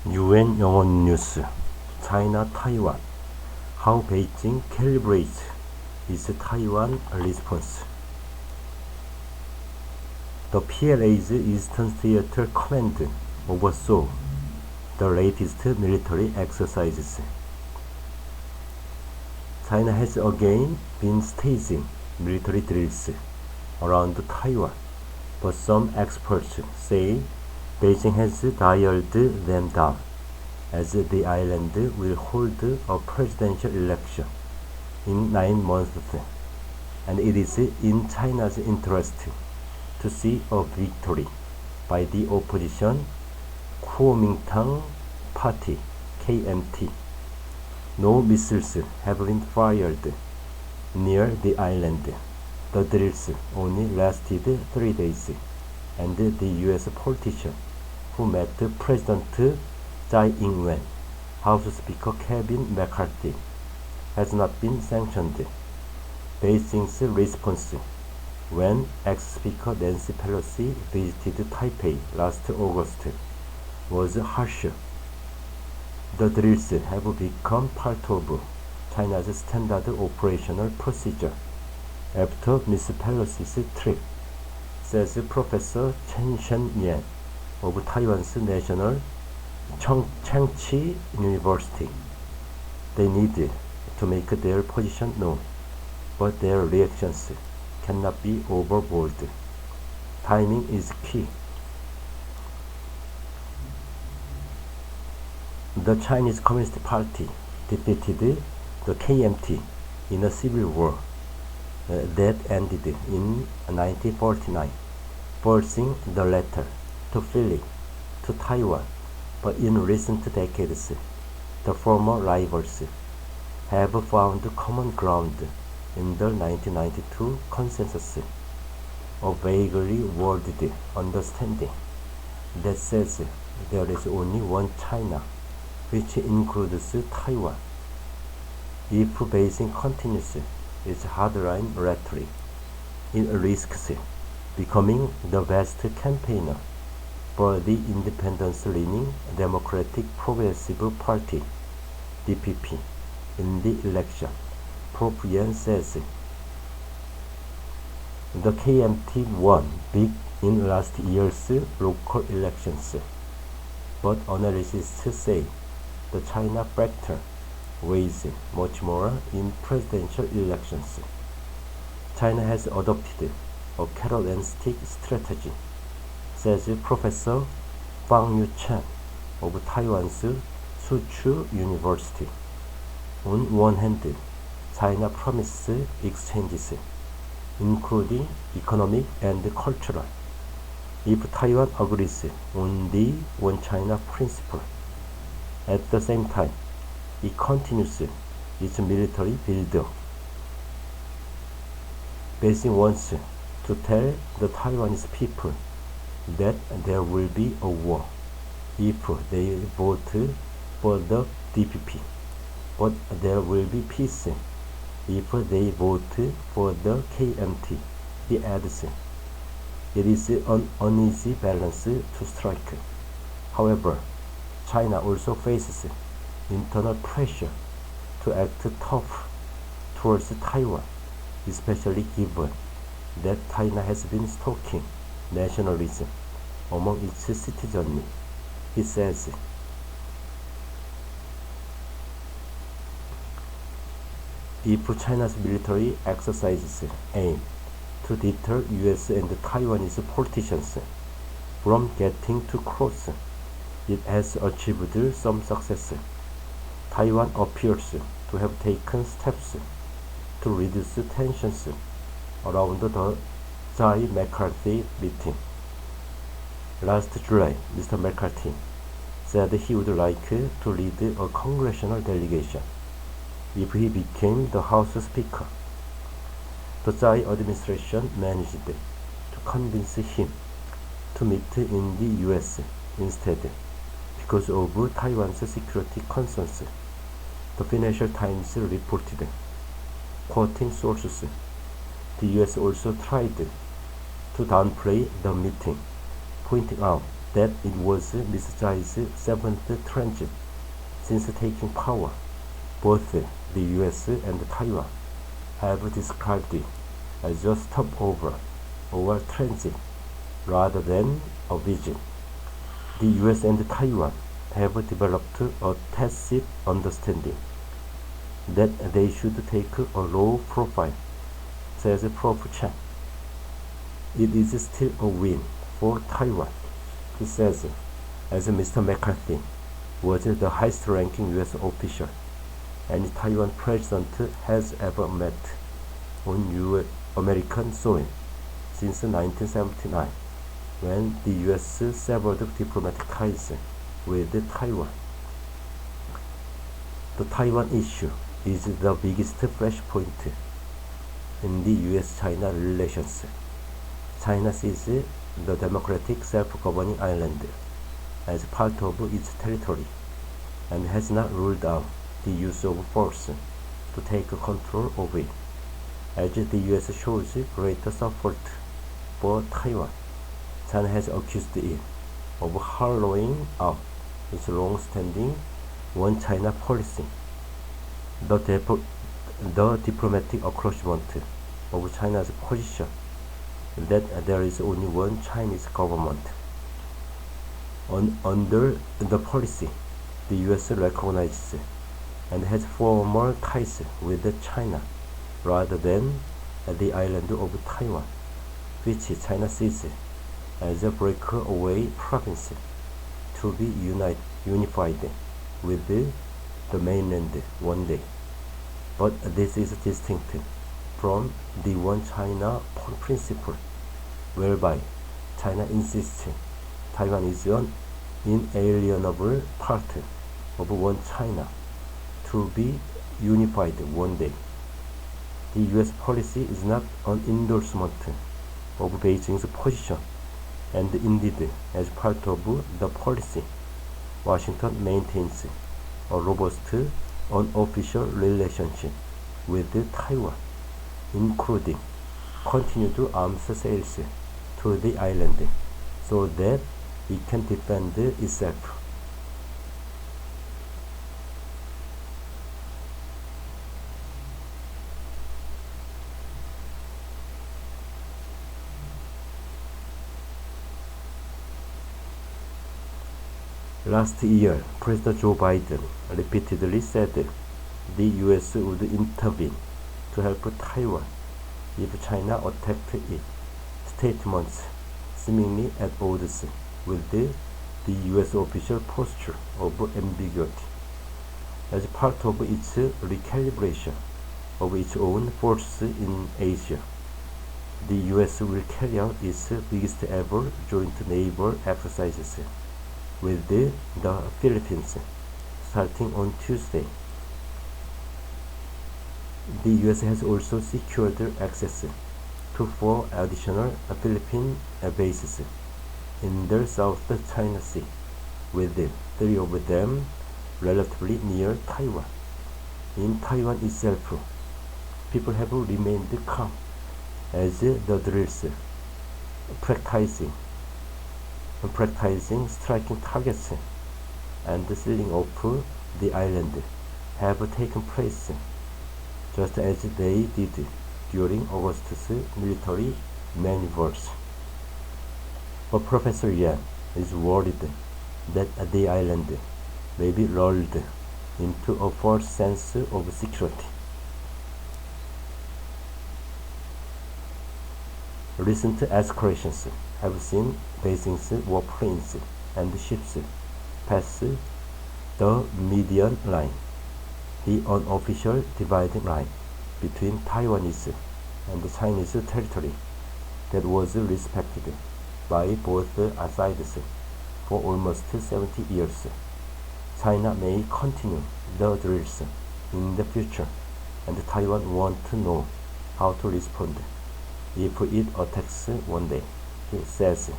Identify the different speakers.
Speaker 1: UN 영어뉴스 China-Taiwan How Beijing calibrates its Taiwan response. The PLA's Eastern Theater Command oversaw the latest military exercises. China has again been staging military drills around Taiwan, but some experts say Beijing has dialed them down, as the island will hold a presidential election in 9 months, and it is in China's interest to see a victory by the opposition Kuomintang Party (KMT). No missiles have been fired near the island. The drills only lasted 3 days, and the U.S. politician who met President Tsai Ing-wen, House Speaker Kevin McCarthy, has not been sanctioned. Beijing's response when ex-Speaker Nancy Pelosi visited Taipei last August was harsher. The drills have become part of China's standard operational procedure after Ms. Pelosi's trip, says Professor Chen Shen-yan of Taiwan's National Chengchi University. They need to make their position known, but their reactions cannot be overboard. Timing is key. The Chinese Communist Party defeated the KMT in a civil war that ended in 1949, forcing the latter to flee to Taiwan, but in recent decades, the former rivals have found common ground in the 1992 consensus, a vaguely worded understanding that says there is only one China, which includes Taiwan. If Beijing continues its hardline rhetoric, it risks becoming the best campaigner for the independence-leaning Democratic Progressive Party (DPP) in the election, Prof. Yan says. The KMT won big in last year's local elections, but analysts say the China factor weighs much more in presidential elections. China has adopted a carrot and stick strategy, says Professor Fang Yu-chan of Taiwan's Suzhou University. On one hand, China promises exchanges, including economic and cultural, if Taiwan agrees on the One China principle. At the same time, it continues its military build-up. Beijing wants to tell the Taiwanese people that there will be a war if they vote for the DPP, but there will be peace if they vote for the KMT. He adds, it is an uneasy balance to strike. However, China also faces internal pressure to act tough towards Taiwan, especially given that China has been stoking nationalism among its citizenry. He says, if China's military exercises aim to deter US and Taiwanese politicians from getting too close, it has achieved some success. Taiwan appears to have taken steps to reduce tensions around the Tsai-McCarthy meeting. Last July, Mr. McCarthy said he would like to lead a congressional delegation if he became the House Speaker. The Tsai administration managed to convince him to meet in the US instead because of Taiwan's security concerns. The Financial Times reported, quoting sources, the US also tried to downplay the meeting, pointing out that it was Mr. Chi's seventh transit since taking power. Both the US and Taiwan have described it as a stopover or transit rather than a visit. The US and Taiwan have developed a tacit understanding that they should take a low profile, says Prof. Chen. It is still a win for Taiwan, he says, as Mr. McCarthy was the highest-ranking US official any Taiwan president has ever met on American soil since 1979, when the US severed diplomatic ties with Taiwan. The Taiwan issue is the biggest flashpoint in the US-China relations. China sees the democratic self-governing island as part of its territory and has not ruled out the use of force to take control of it. As the US shows greater support for Taiwan, China has accused it of hollowing out its long-standing One China policy. The diplomatic acknowledgement of China's position that there is only one Chinese government. Under the policy, the US recognizes and has formal ties with China rather than the island of Taiwan, which China sees as a breakaway province to be unified with the mainland one day. But this is distinct from the One China principle, whereby China insists Taiwan is an inalienable part of One China to be unified one day. The US policy is not an endorsement of Beijing's position, and indeed, as part of the policy, Washington maintains a robust unofficial relationship with Taiwan, including continued arms sales to the island so that it can defend itself. Last year, President Joe Biden repeatedly said the US would intervene to help Taiwan if China attacked it, statements seemingly at odds with the US official posture of ambiguity. As part of its recalibration of its own forces in Asia, the US will carry out its biggest ever joint naval exercises with the Philippines starting on Tuesday. The US has also secured access to 4 additional Philippine bases in the South China Sea, with 3 of them relatively near Taiwan. In Taiwan itself, people have remained calm as the drills practicing striking targets and sealing off the island have taken place, just as they did during August's military maneuvers. But Professor Yan is worried that the island may be lulled into a false sense of security. Recent escalations have seen Beijing's warplanes and ships pass the median line, the unofficial dividing line between Taiwanese and Chinese territory that was respected by both sides for almost 70 years. China may continue the drills in the future, and Taiwan wants to know how to respond if it attacks one day, he says.